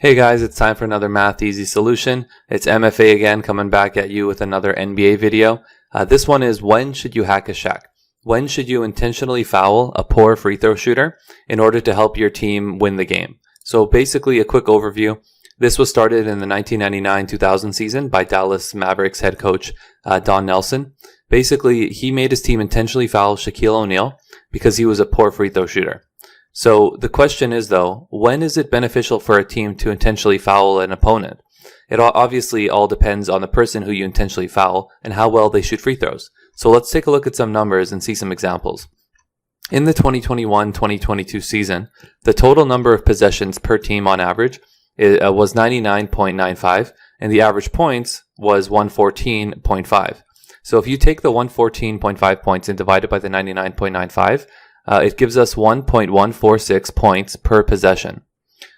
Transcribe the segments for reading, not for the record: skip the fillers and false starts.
Hey guys, it's time for another Math Easy solution. It's MFA again, coming back at you with another NBA video. This one is, when should you hack a Shaq? When should you intentionally foul a poor free throw shooter in order to help your team win the game? So basically, a quick overview. This was started in the 1999-2000 season by Dallas Mavericks head coach Don Nelson. Basically, he made his team intentionally foul Shaquille O'Neal because he was a poor free throw shooter. So the question is, though, when is it beneficial for a team to intentionally foul an opponent? It obviously all depends on the person who you intentionally foul and how well they shoot free throws. So let's take a look at some numbers and see some examples. In the 2021-2022 season, the total number of possessions per team on average was 99.95, and the average points was 114.5. So if you take the 114.5 points and divide it by the 99.95, it gives us 1.146 points per possession.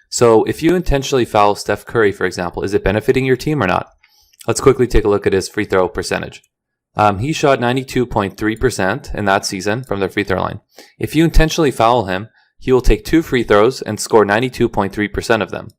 So if you intentionally foul Steph Curry, for example, is it benefiting your team or not? Let's quickly take a look at his free throw percentage. He shot 92.3% in that season from the free throw line. If you intentionally foul him, he will take 2 free throws and score 92.3% of them.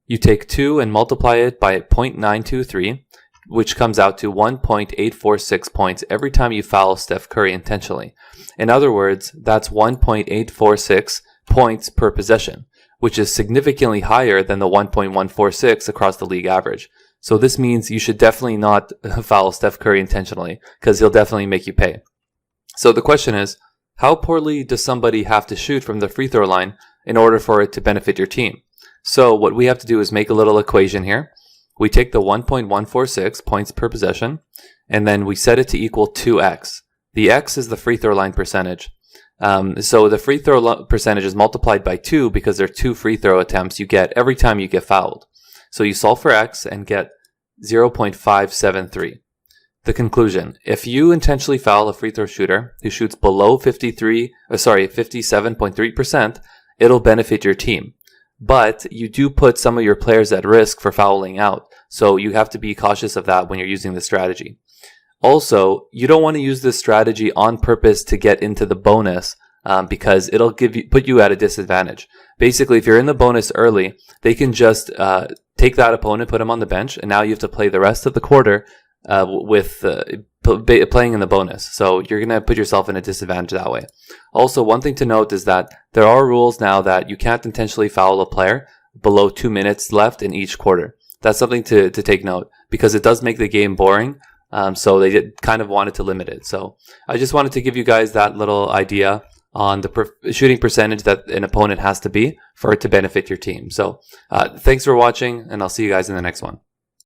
You take 2 and multiply it by 0.923, which comes out to 1.846 points every time you foul Steph Curry intentionally. In other words, that's 1.846 points per possession, which is significantly higher than the 1.146 across the league average. So this means you should definitely not foul Steph Curry intentionally, because he'll definitely make you pay. So the question is, how poorly does somebody have to shoot from the free throw line in order for it to benefit your team? So what we have to do is make a little equation here. We take the 1.146 points per possession, and then we set it to equal 2x. The x is the free throw line percentage. So the free throw percentage is multiplied by 2 because there are 2 free throw attempts you get every time you get fouled. So you solve for x and get 0.573. The conclusion: if you intentionally foul a free throw shooter who shoots below 57.3%, it'll benefit your team. But you do put some of your players at risk for fouling out, so you have to be cautious of that when you're using this strategy. Also, you don't want to use this strategy on purpose to get into the bonus because it'll put you at a disadvantage. Basically, if you're in the bonus early, they can just take that opponent, put him on the bench, and now you have to play the rest of the quarter with playing in the bonus. So you're going to put yourself in a disadvantage that way. Also, one thing to note is that there are rules now that you can't intentionally foul a player below 2 minutes left in each quarter. That's something to take note because it does make the game boring. So they kind of wanted to limit it. So I just wanted to give you guys that little idea on the shooting percentage that an opponent has to be for it to benefit your team. So thanks for watching, and I'll see you guys in the next one.